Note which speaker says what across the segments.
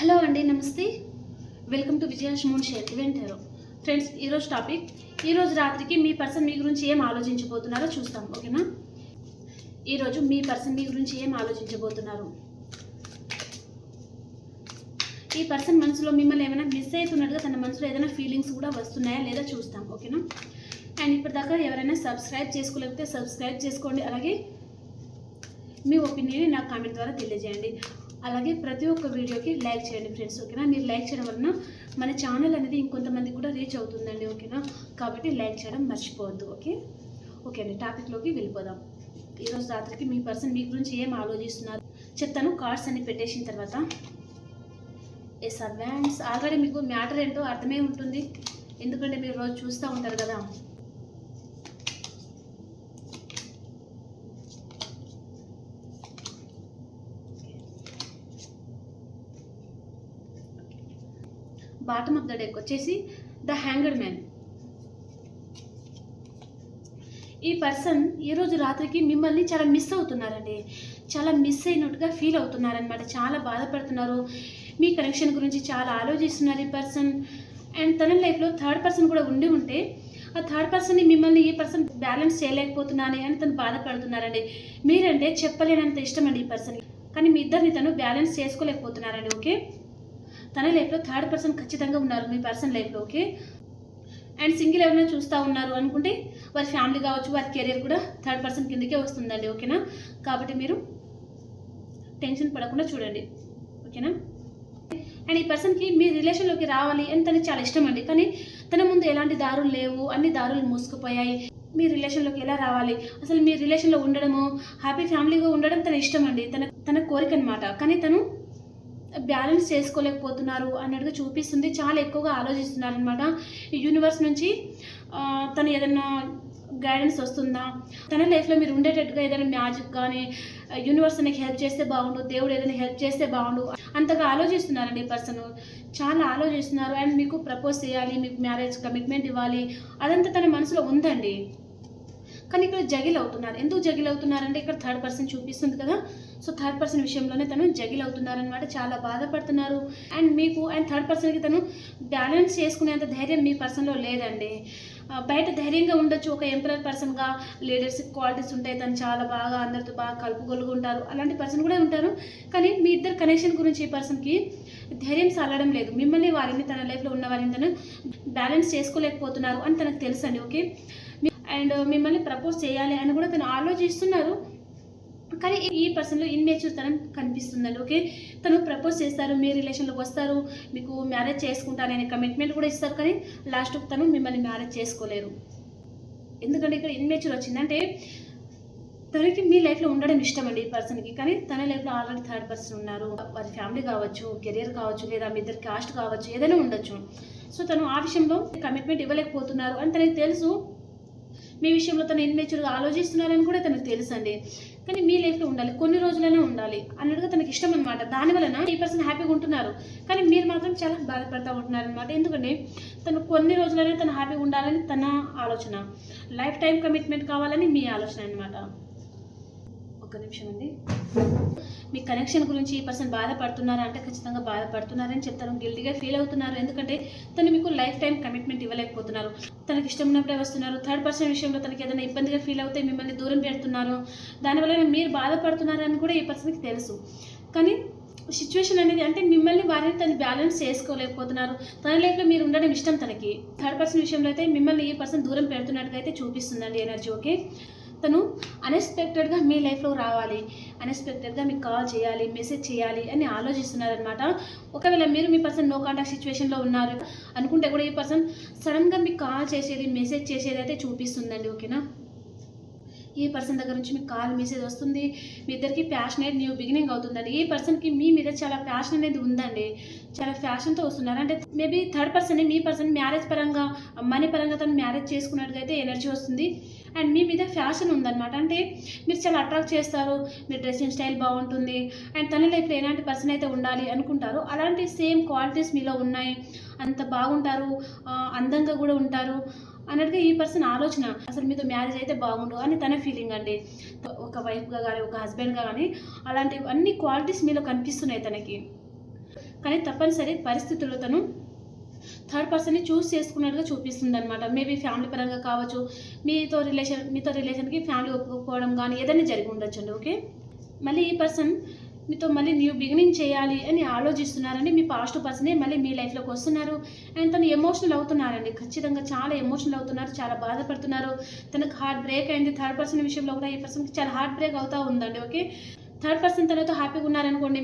Speaker 1: Hello అండి, నమస్తే. Welcome to విజయాష్ moon share event hero. Friends, ఈరోజు టాపిక్, ఈరోజు రాత్రికి మీ పర్సన్ మీ గురించి ఏం ఆలోచించబోతున్నారో చూస్తాం. ఓకేనా? ఈరోజు మీ పర్సన్ మీ గురించి ఏం ఆలోచించబోతున్నారు, ఈ పర్సన్ మనసులో మిమ్మల్ని ఏమైనా మిస్ అవుతున్నట్టుగా తన మనసులో ఏదైనా ఫీలింగ్స్ కూడా వస్తున్నాయా లేదా చూస్తాం. ఓకేనా? అండ్ ఇప్పటిదాకా ఎవరైనా సబ్స్క్రైబ్ చేసుకోలేకపోతే సబ్స్క్రైబ్ చేసుకోండి. అలాగే మీ ఒపీనియన్ నాకు కామెంట్ ద్వారా తెలియజేయండి. అలాగే ప్రతి ఒక్క వీడియోకి లైక్ చేయండి ఫ్రెండ్స్. ఓకేనా? మీరు లైక్ చేయడం వలన మన ఛానల్ అనేది ఇంకొంతమంది కూడా రీచ్ అవుతుందండి. ఓకేనా? కాబట్టి లైక్ చేయడం మర్చిపోవద్దు. ఓకే అండి, టాపిక్లోకి వెళ్ళిపోదాం. ఈరోజు రాత్రికి మీ పర్సన్ మీ గురించి ఏం ఆలోచిస్తున్నారు చెప్తాను. కార్డ్స్ అన్ని పెట్టేసిన తర్వాత ఎస్ అడ్వాన్స్ ఆల్రెడీ మీకు మ్యాటర్ ఏంటో అర్థమే ఉంటుంది, ఎందుకంటే మీరు రోజు చూస్తూ ఉంటారు కదా. బాటమ్ ఆఫ్ ద డెక్ వచ్చేసి ద హ్యాంగర్డ్ మ్యాన్. ఈ పర్సన్ ఈరోజు రాత్రికి మిమ్మల్ని చాలా మిస్ అవుతున్నారండి, చాలా మిస్ అయినట్టుగా ఫీల్ అవుతున్నారనమాట. చాలా బాధపడుతున్నారు, మీ కనెక్షన్ గురించి చాలా ఆలోచిస్తున్నారు ఈ పర్సన్. అండ్ తన లైఫ్లో థర్డ్ పర్సన్ కూడా ఉంటే ఆ థర్డ్ పర్సన్ని మిమ్మల్ని ఈ పర్సన్ బ్యాలెన్స్ చేయలేకపోతున్నానే అని తను బాధపడుతున్నారండి. మీరంటే చెప్పలేనంత ఇష్టం అండి ఈ పర్సన్, కానీ మీ ఇద్దరిని తను బ్యాలెన్స్ చేసుకోలేకపోతున్నారండి. ఓకే, తన లైఫ్లో థర్డ్ పర్సన్ ఖచ్చితంగా ఉన్నారు మీ పర్సన్ లైఫ్లో. ఓకే, అండ్ సింగిల్ ఎవరైనా చూస్తూ ఉన్నారు అనుకుంటే వారి ఫ్యామిలీ కావచ్చు, వారి కెరీర్ కూడా థర్డ్ పర్సన్ కిందకే వస్తుందండి. ఓకేనా? కాబట్టి మీరు టెన్షన్ పడకుండా చూడండి. ఓకేనా? అండ్ ఈ పర్సన్కి మీ రిలేషన్లోకి రావాలి అని తనకి చాలా ఇష్టం అండి, కానీ తన ముందు ఎలాంటి దారులు లేవు, అన్ని దారులు మూసుకుపోయాయి. మీ రిలేషన్లోకి ఎలా రావాలి, అసలు మీ రిలేషన్లో ఉండడము, హ్యాపీ ఫ్యామిలీగా ఉండడం తన ఇష్టం అండి, తన కోరిక అనమాట. కానీ తను బ్యాలెన్స్ చేసుకోలేకపోతున్నారు అన్నట్టుగా చూపిస్తుంది. చాలా ఎక్కువగా ఆలోచిస్తున్నారు అనమాట. యూనివర్స్ నుంచి తను ఏదైనా గైడెన్స్ వస్తుందా, తన లైఫ్లో మీరు ఉండేటట్టుగా ఏదైనా మ్యాజిక్ కానీ యూనివర్స్ తనకి హెల్ప్ చేస్తే బాగుండు, దేవుడు ఏదైనా హెల్ప్ చేస్తే బాగుండు అంతగా ఆలోచిస్తున్నారండి ఈ పర్సన్. చాలా ఆలోచిస్తున్నారు. అండ్ మీకు ప్రపోజ్ చేయాలి, మీకు మ్యారేజ్ కమిట్మెంట్ ఇవ్వాలి, అదంతా తన మనసులో ఉందండి. కానీ ఇక్కడ జగిల్ అవుతున్నారు. ఎందుకు జగిల్ అవుతున్నారంటే ఇక్కడ థర్డ్ పర్సన్ చూపిస్తుంది కదా, సో థర్డ్ పర్సన్ విషయంలోనే తను జగిల్ అవుతున్నారనమాట. చాలా బాధపడుతున్నారు. అండ్ మీకు అండ్ థర్డ్ పర్సన్కి తను బ్యాలెన్స్ చేసుకునేంత ధైర్యం మీ పర్సన్లో లేదండి. బయట ధైర్యంగా ఉండొచ్చు, ఒక ఎంపరర్ పర్సన్గా లీడర్షిప్ క్వాలిటీస్ ఉంటాయి, తను చాలా బాగా అందరితో బాగా కలుపుగొలుగుంటారు, అలాంటి పర్సన్ కూడా ఉంటారు. కానీ మీ ఇద్దరు కనెక్షన్ గురించి ఈ పర్సన్కి ధైర్యం సాలడం లేదు. మిమ్మల్ని వారిని తన లైఫ్లో ఉన్న వారిని తను బ్యాలెన్స్ చేసుకోలేకపోతున్నారు అని తనకు తెలుసండి. ఓకే, అండ్ మిమ్మల్ని ప్రపోజ్ చేయాలి అని కూడా తను ఆలోచిస్తున్నారు, కానీ ఈ పర్సన్లో ఇన్నేచర్ తనం కనిపిస్తుందండి. ఓకే, తను ప్రపోజ్ చేస్తారు, మీ రిలేషన్లోకి వస్తారు, మీకు మ్యారేజ్ చేసుకుంటారనే కమిట్మెంట్ కూడా ఇస్తారు, కానీ లాస్ట్కి తను మిమ్మల్ని మ్యారేజ్ చేసుకోలేరు. ఎందుకంటే ఇక్కడ ఇన్నేచర్ వచ్చిందంటే తనకి మీ లైఫ్లో ఉండడం ఇష్టం అండి ఈ పర్సన్కి, కానీ తన లైఫ్లో ఆల్రెడీ థర్డ్ పర్సన్ ఉన్నారు. వారి ఫ్యామిలీ కావచ్చు, కెరియర్ కావచ్చు, లేదా మీ ఇద్దరు కాస్ట్ కావచ్చు, ఏదైనా ఉండొచ్చు. సో తను ఆ విషయంలో కమిట్మెంట్ ఇవ్వలేకపోతున్నారు అని తనకి తెలుసు. మీ విషయంలో తను ఇన్మెచ్యూర్గా ఆలోచిస్తున్నారని కూడా తనకు తెలుసు అండి, కానీ మీ లైఫ్లో ఉండాలి, కొన్ని రోజులైనా ఉండాలి అన్నట్టుగా తనకి ఇష్టం అనమాట. దానివలన ఈ పర్సన్ హ్యాపీగా ఉంటున్నారు, కానీ మీరు మాత్రం చాలా బాధపడుతూ ఉంటున్నారు అనమాట. ఎందుకంటే తను కొన్ని రోజులైనా తను హ్యాపీగా ఉండాలని తన ఆలోచన, లైఫ్ టైం కమిట్మెంట్ కావాలని మీ ఆలోచన అనమాట. ఒక్క నిమిషం అండి. మీ కనెక్షన్ గురించి ఈ పర్సన్ బాధపడుతున్నారా అంటే ఖచ్చితంగా బాధపడుతున్నారని చెప్తారు. గిల్టీగా ఫీల్ అవుతున్నారు, ఎందుకంటే తను మీకు లైఫ్ టైం కమిట్మెంట్ ఇవ్వలేకపోతున్నారు. తనకి ఇష్టం ఉన్నప్పుడే వస్తున్నారు. థర్డ్ పర్సన్ విషయంలో తనకి ఏదైనా ఇబ్బందిగా ఫీల్ అవుతే మిమ్మల్ని దూరం పెడుతున్నారు. దానివల్ల మీరు బాధపడుతున్నారని కూడా ఈ పర్సన్కి తెలుసు, కానీ సిచ్యువేషన్ అనేది అంటే మిమ్మల్ని వారిని తను బ్యాలెన్స్ చేసుకోలేకపోతున్నారు. తన లైఫ్లో మీరు ఉండడం ఇష్టం తనకి. థర్డ్ పర్సన్ విషయంలో అయితే మిమ్మల్ని ఈ పర్సన్ దూరం పెడుతున్నట్టుగా అయితే చూపిస్తుందండి ఎనర్జీ. ఓకే, తను అన్ఎక్స్పెక్టెడ్గా మీ లైఫ్లో రావాలి, అన్ఎక్స్పెక్టెడ్గా మీకు కాల్ చేయాలి, మెసేజ్ చేయాలి అని ఆలోచిస్తున్నారనమాట. ఒకవేళ మీరు మీ పర్సన్ నో కాంటాక్ట్ సిచ్యువేషన్లో ఉన్నారు అనుకుంటే కూడా ఈ పర్సన్ సడన్గా మీకు కాల్ చేసేది, మెసేజ్ చేసేది అయితే చూపిస్తుందండి. ఓకేనా? ఈ పర్సన్ దగ్గర నుంచి మీకు కాల్ మెసేజ్ వస్తుంది, మీ ఇద్దరికి ప్యాషనేట్ న్యూ బిగినింగ్ అవుతుందండి. ఈ పర్సన్కి మీ మీద చాలా ప్యాషన్ అనేది ఉందండి, చాలా ఫ్యాషన్తో వస్తున్నారు. అంటే మేబీ థర్డ్ పర్సన్ మీ పర్సన్ మ్యారేజ్ పరంగా, మనీ పరంగా తను మ్యారేజ్ చేసుకున్నట్టుగా అయితే ఎనర్జీ వస్తుంది. అండ్ మీ మీద ఫ్యాషన్ ఉందన్నమాట, అంటే మీరు చాలా అట్రాక్ట్ చేస్తారు, మీ డ్రెస్సింగ్ స్టైల్ బాగుంటుంది, అండ్ తన లైఫ్లో ఎలాంటి పర్సన్ అయితే ఉండాలి అనుకుంటారో అలాంటి సేమ్ క్వాలిటీస్ మీలో ఉన్నాయి. అంత బాగుంటారు, అందంగా కూడా ఉంటారు అన్నట్టుగా ఈ పర్సన్ ఆలోచన. అసలు మీతో మ్యారేజ్ అయితే బాగుండు అని తన ఫీలింగ్ అండి. ఒక వైఫ్గా కానీ, ఒక హస్బెండ్గా కానీ అలాంటి అన్ని క్వాలిటీస్ మీలో కనిపిస్తున్నాయి తనకి. కానీ తప్పనిసరి పరిస్థితుల్లో తను థర్డ్ పర్సన్ని చూస్ చేసుకున్నట్టుగా చూపిస్తుంది అనమాట. మేబీ ఫ్యామిలీ పరంగా కావచ్చు, మీతో రిలేషన్కి ఫ్యామిలీ ఒప్పుకోవడం కానీ ఏదైనా జరిగి ఉండొచ్చండి. ఓకే, మళ్ళీ ఈ పర్సన్ మీతో మళ్ళీ న్యూ బిగినింగ్ చేయాలి అని ఆలోచిస్తున్నారండి. మీ పాస్ట్ పర్సనే మళ్ళీ మీ లైఫ్లోకి వస్తున్నారు అండ్ తను ఎమోషనల్ అవుతున్నారండి. ఖచ్చితంగా చాలా ఎమోషనల్ అవుతున్నారు, చాలా బాధపడుతున్నారు. తనకు హార్ట్ బ్రేక్ అయింది. థర్డ్ పర్సన్ విషయంలో కూడా ఈ పర్సన్కి చాలా హార్ట్ బ్రేక్ అవుతూ ఉందండి. ఓకే, థర్డ్ పర్సన్ తనతో హ్యాపీగా ఉన్నారనుకోండి,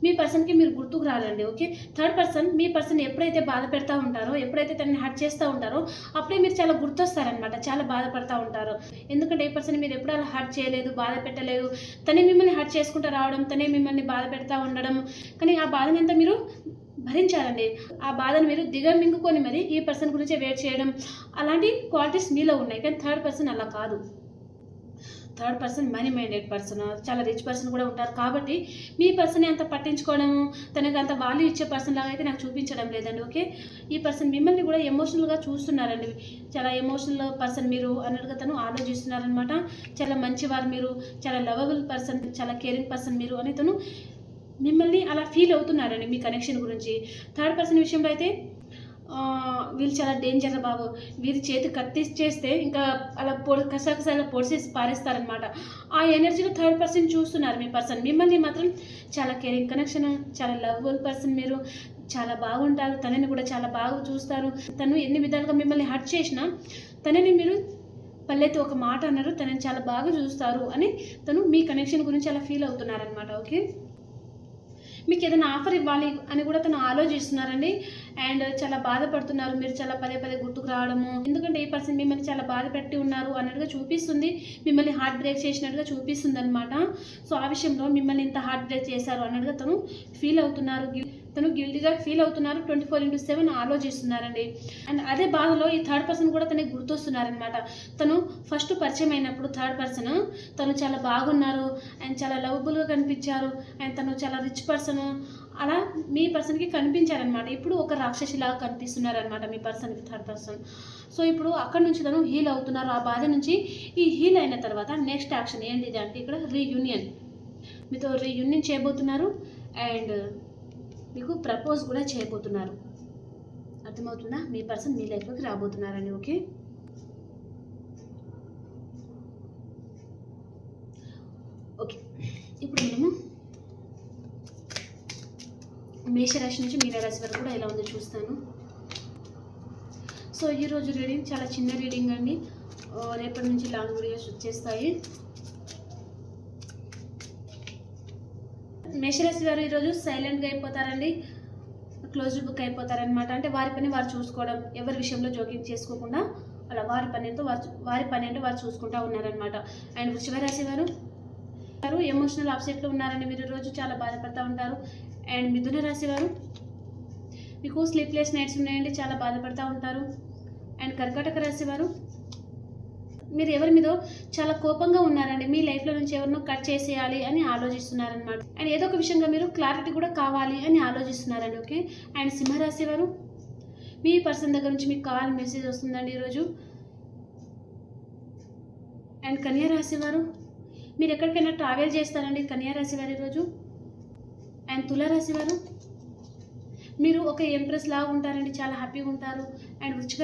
Speaker 1: మీ పర్సన్కి మీరు గుర్తుకు రాలండి. ఓకే, థర్డ్ పర్సన్ మీ పర్సన్ ఎప్పుడైతే బాధ పెడతా ఉంటారో, ఎప్పుడైతే తనని హర్ట్ చేస్తూ ఉంటారో అప్పుడే మీరు చాలా గుర్తొస్తారనమాట, చాలా బాధపడతా ఉంటారు. ఎందుకంటే ఈ పర్సన్ మీరు ఎప్పుడు అలా హర్ట్ చేయలేదు, బాధ పెట్టలేదు, తనే మిమ్మల్ని హర్ట్ చేసుకుంటూ రావడం, తనే మిమ్మల్ని బాధ పెడతా ఉండడం, కానీ ఆ బాధని అంతా మీరు భరించాలండి. ఆ బాధను మీరు దిగమింగుకొని మరి ఈ పర్సన్ గురించి వెయిట్ చేయడం, అలాంటి క్వాలిటీస్ మీలో ఉన్నాయి. కానీ థర్డ్ పర్సన్ అలా కాదు. Third person money minded person, చాలా రిచ్ పర్సన్ కూడా ఉంటారు. కాబట్టి మీ పర్సన్ని అంత పట్టించుకోవడము, తనకు అంత వాల్యూ ఇచ్చే పర్సన్ లాగా అయితే నాకు చూపించడం లేదండి. ఓకే, ఈ పర్సన్ మిమ్మల్ని కూడా ఎమోషనల్గా చూస్తున్నారండి. చాలా ఎమోషనల్ పర్సన్ మీరు అన్నట్టుగా తను ఆలోచిస్తున్నారనమాట. చాలా మంచివారు మీరు, చాలా లవబుల్ పర్సన్, చాలా కేరింగ్ పర్సన్ మీరు అని తను మిమ్మల్ని అలా ఫీల్ అవుతున్నారండి మీ కనెక్షన్ గురించి. థర్డ్ పర్సన్ విషయంలో అయితే వీళ్ళు చాలా డేంజర్ బాబు, వీరి చేతి కత్తిచ్చేస్తే ఇంకా అలా కసకసాగా పొడిసేసి పారేస్తారనమాట. ఆ ఎనర్జీలో థర్డ్ పర్సన్ చూస్తున్నారు మీ పర్సన్. మిమ్మల్ని మాత్రం చాలా కేరింగ్ కనెక్షన్, చాలా లవబుల్ పర్సన్ మీరు, చాలా బాగుంటారు. తనని కూడా చాలా బాగా చూస్తారు. తను ఎన్ని విధాలుగా మిమ్మల్ని హర్ట్ చేసినా తనని మీరు పల్లెతో ఒక మాట అన్నారు, తనని చాలా బాగా చూస్తారు అని తను మీ కనెక్షన్ గురించి అలా ఫీల్ అవుతున్నారనమాట. ఓకే, మీకు ఏదైనా ఆఫర్ ఇవ్వాలి అని కూడా తను ఆలోచిస్తున్నారండి. అండ్ చాలా బాధపడుతున్నారు, మీరు చాలా పదే పదే గుర్తుకు రావడము. ఎందుకంటే ఈ పర్సన్ మిమ్మల్ని చాలా బాధ పెట్టి ఉన్నారు అన్నట్టుగా చూపిస్తుంది, మిమ్మల్ని హార్ట్ బ్రేక్ చేసినట్టుగా చూపిస్తుంది అనమాట. సో ఆ విషయంలో మిమ్మల్ని ఇంత హార్ట్ బ్రేక్ చేశారు అన్నట్టుగా తను ఫీల్ అవుతున్నారు, తను గిల్టీగా ఫీల్ అవుతున్నారు. 24/7 ఆలోచిస్తున్నారండి. అండ్ అదే బాధలో ఈ థర్డ్ పర్సన్ కూడా తనకి గుర్తొస్తున్నారనమాట. తను ఫస్ట్ పరిచయం అయినప్పుడు థర్డ్ పర్సన్ తను చాలా బాగున్నారు అండ్ చాలా లవబుల్గా కనిపించారు అండ్ తను చాలా రిచ్ పర్సన్ అలా మీ పర్సన్కి కనిపించారనమాట. ఇప్పుడు ఒక రాక్షసిలాగా కనిపిస్తున్నారనమాట మీ పర్సన్కి థర్డ్ పర్సన్. సో ఇప్పుడు అక్కడ నుంచి తను హీల్ అవుతున్నారు. ఆ బాధ నుంచి ఈ హీల్ అయిన తర్వాత నెక్స్ట్ యాక్షన్ ఏంటిది అంటే ఇక్కడ రీయూనియన్, మీతో రీయూనియన్ చేయబోతున్నారు అండ్ మీకు ప్రపోజ్ కూడా చేయబోతున్నారు. అర్థమవుతుందా? మీ పర్సన్ మీ లైఫ్లోకి రాబోతున్నారండి. ఓకే, ఓకే ఇప్పుడు మనము మేషరాశి నుంచి మీనరాశి వరకు కూడా ఎలా ఉందో చూస్తాను. సో ఈరోజు రీడింగ్ చాలా చిన్న రీడింగ్ అండి. రేపటి నుంచి లాంగ్ వీడియోస్ వచ్చేస్తాయి. మేషరాశి వారు ఈరోజు సైలెంట్గా అయిపోతారండి, క్లోజ్డ్ బుక్ అయిపోతారనమాట. అంటే వారి పని వారు చూసుకోవడం, ఎవరి విషయంలో జోక్యం చేసుకోకుండా అలా వారి పని ఏంటో వారు చూసుకుంటూ ఉన్నారనమాట. అండ్ వృషభ రాశి వారు ఎమోషనల్ అప్సెట్లో ఉన్నారండి. మీరు రోజు చాలా బాధపడుతూ ఉంటారు. అండ్ మిథున రాశి వారు మీకు స్లీప్లెస్ నైట్స్ ఉన్నాయండి, చాలా బాధపడుతూ ఉంటారు. అండ్ కర్కాటక రాశి వారు మీరు ఎవరి మీదో చాలా కోపంగా ఉన్నారండి. మీ లైఫ్లో నుంచి ఎవరినో కట్ చేసేయాలి అని ఆలోచిస్తున్నారనమాట. అండ్ ఏదో ఒక విషయంగా మీరు క్లారిటీ కూడా కావాలి అని ఆలోచిస్తున్నారండి. ఓకే, అండ్ సింహరాశి వారు మీ పర్సన్ దగ్గర నుంచి మీకు కాల్ మెసేజ్ వస్తుందండి ఈరోజు. అండ్ కన్యా రాశి వారు మీరు ఎక్కడికైనా ట్రావెల్ చేస్తారండి కన్యా రాశి వారు ఈరోజు. అండ్ తులారాశి వారు మీరు ఒక ఎంప్రెస్ లాగా ఉంటారండి, చాలా హ్యాపీగా ఉంటారు. అండ్ వృశ్చిక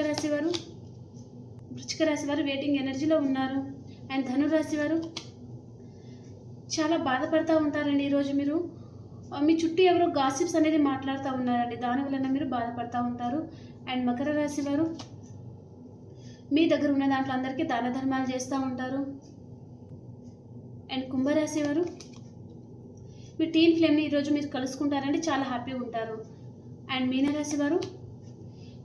Speaker 1: రాశి వారు వెయిటింగ్ ఎనర్జీలో ఉన్నారు. అండ్ ధనురాశి వారు చాలా బాధపడుతూ ఉంటారండి ఈరోజు. మీరు మీ చుట్టూ ఎవరో గాసిప్స్ అనేది మాట్లాడుతూ ఉన్నారండి, దానివల్ల మీరు బాధపడుతూ ఉంటారు. అండ్ మకర రాశి వారు మీ దగ్గర ఉన్న దాంట్లో అందరికీ దాన ధర్మాలు చేస్తూ ఉంటారు. అండ్ కుంభరాశి వారు మీ టీన్ ఫ్లేమ్ని ఈరోజు మీరు కలుసుకుంటారండి, చాలా హ్యాపీగా ఉంటారు. అండ్ మీనరాశి వారు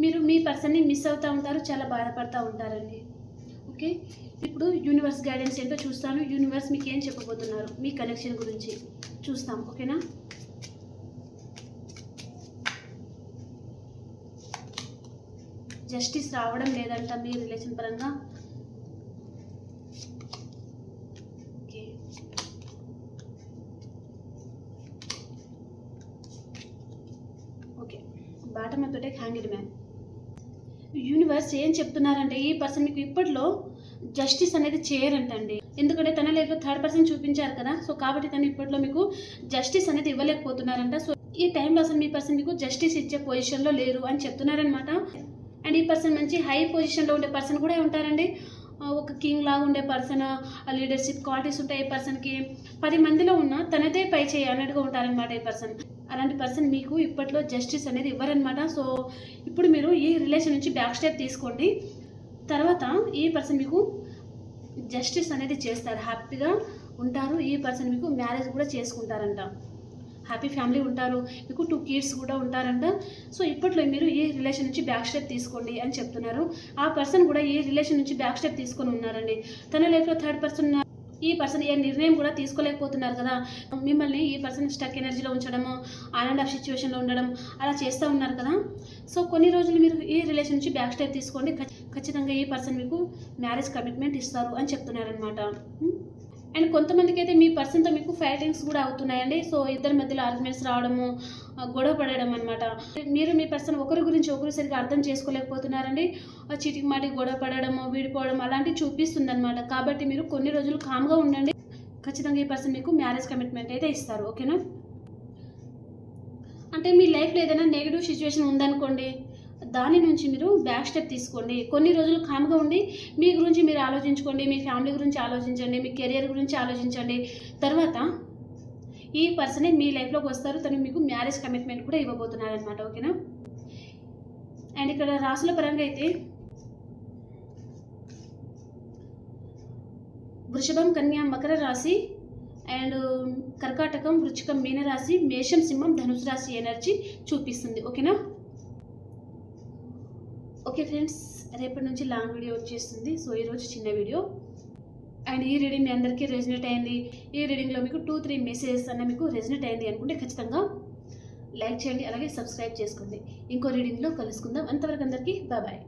Speaker 1: మీరు మీ పర్సన్ని మిస్ అవుతూ ఉంటారు, చాలా బాధపడుతూ ఉంటారండి. ఓకే, ఇప్పుడు యూనివర్స్ గైడెన్స్ ఏంటో చూస్తాను. యూనివర్స్ మీకు ఏం చెప్పబోతున్నారు మీ కనెక్షన్ గురించి చూస్తాం. ఓకేనా? జస్టిస్ రావడం లేదంట మీ రిలేషన్ పరంగా. Okay, okay bottom of the deck hanged man. Universe ఏం చెప్తున్నారంటే ఈ పర్సన్ మీకు ఇప్పట్లో జస్టిస్ అనేది చేయరంటండి. ఎందుకంటే తన లైఫ్లో థర్డ్ పర్సన్ చూపించారు కదా, సో కాబట్టి తను ఇప్పట్లో మీకు జస్టిస్ అనేది ఇవ్వలేకపోతున్నారంట. సో ఈ టైంలో అసలు మీ పర్సన్ మీకు జస్టిస్ ఇచ్చే పొజిషన్లో లేరు అని చెప్తున్నారనమాట. అండ్ ఈ పర్సన్ మంచి హై పొజిషన్లో ఉండే పర్సన్ కూడా ఉంటారండి. ఒక కింగ్ లాగా ఉండే పర్సన్, లీడర్షిప్ క్వాలిటీస్ ఉంటాయి ఈ పర్సన్కి. 10 మందిలో ఉన్న తనదే పై చేయి అన్నట్టుగా ఉంటారనమాట ఈ పర్సన్. అలాంటి పర్సన్ మీకు ఇప్పట్లో జస్టిస్ అనేది ఇవ్వరనమాట. సో ఇప్పుడు మీరు ఈ రిలేషన్ నుంచి బ్యాక్ స్టెప్ తీసుకోండి. తర్వాత ఈ పర్సన్ మీకు జస్టిస్ అనేది చేస్తారు, హ్యాపీగా ఉంటారు. ఈ పర్సన్ మీకు మ్యారేజ్ కూడా చేసుకుంటారంట, హ్యాపీ ఫ్యామిలీ ఉంటారు, మీకు 2 kids కూడా ఉంటారంట. సో ఇప్పట్లో మీరు ఈ రిలేషన్ నుంచి బ్యాక్ స్టెప్ తీసుకోండి అని చెప్తున్నారు. ఆ పర్సన్ కూడా ఈ రిలేషన్ నుంచి బ్యాక్ స్టెప్ తీసుకొని ఉన్నారండి. తన లైఫ్లో థర్డ్ పర్సన్, ఈ పర్సన్ ఏ నిర్ణయం కూడా తీసుకోలేకపోతున్నారు కదా. మిమ్మల్ని ఈ పర్సన్ స్టక్ ఎనర్జీలో ఉంచడము, ఆన్ అండ్ ఆఫ్ సిచ్యువేషన్లో ఉండడం అలా చేస్తూ ఉన్నారు కదా. సో కొన్ని రోజులు మీరు ఈ రిలేషన్ నుంచి బ్యాక్ స్టెప్ తీసుకోండి, ఖచ్చితంగా ఈ పర్సన్ మీకు మ్యారేజ్ కమిట్మెంట్ ఇస్తారు అని చెప్తున్నారనమాట. అండ్ కొంతమందికి అయితే మీ పర్సన్తో మీకు ఫైటింగ్స్ కూడా అవుతున్నాయండి. సో ఇద్దరి మధ్యలో ఆర్గ్యుమెంట్స్ రావడము, గొడవ పడడం అనమాట. మీరు మీ పర్సన్ ఒకరి గురించి ఒకరు సరిగ్గా అర్థం చేసుకోలేకపోతున్నారండి. చీటికి మాటికి గొడవ పడడము, విడిపోవడం అలాంటివి చూపిస్తుంది అనమాట. కాబట్టి మీరు కొన్ని రోజులు కామ్గా ఉండండి, ఖచ్చితంగా ఈ పర్సన్ మీకు మ్యారేజ్ కమిట్మెంట్ అయితే ఇస్తారు. ఓకేనా? అంటే మీ లైఫ్లో ఏదైనా నెగిటివ్ సిచ్యువేషన్ ఉందనుకోండి, దాని నుంచి మీరు బ్యాక్ స్టెప్ తీసుకోండి. కొన్ని రోజులు కామ్గా ఉండి మీ గురించి మీరు ఆలోచించుకోండి, మీ ఫ్యామిలీ గురించి ఆలోచించండి, మీ కెరియర్ గురించి ఆలోచించండి. తర్వాత ఈ పర్సనే మీ లైఫ్లోకి వస్తారు, తను మీకు మ్యారేజ్ కమిట్మెంట్ కూడా ఇవ్వబోతున్నారనమాట. ఓకేనా? అండ్ ఇక్కడ రాసుల పరంగా అయితే వృషభం, కన్యా, మకర రాశి, అండ్ కర్కాటకం, వృచ్చికం, మీన రాశి, మేషం, సింహం, ధనుసు రాశి ఎనర్జీ చూపిస్తుంది. ఓకేనా? ఓకే ఫ్రెండ్స్, రేపటి నుంచి లాంగ్ వీడియో వచ్చేస్తుంది. సో ఈరోజు చిన్న వీడియో. అండ్ ఈ రీడింగ్ మీ అందరికీ రెజనేట్ అయింది, ఈ రీడింగ్లో మీకు 2-3 మెసేజెస్ అన్న మీకు రెజనేట్ అయింది అనుకుంటే ఖచ్చితంగా లైక్ చేయండి, అలాగే సబ్స్క్రైబ్ చేసుకోండి. ఇంకో రీడింగ్లో కలుసుకుందాం. అంతవరకు అందరికీ బాయ్.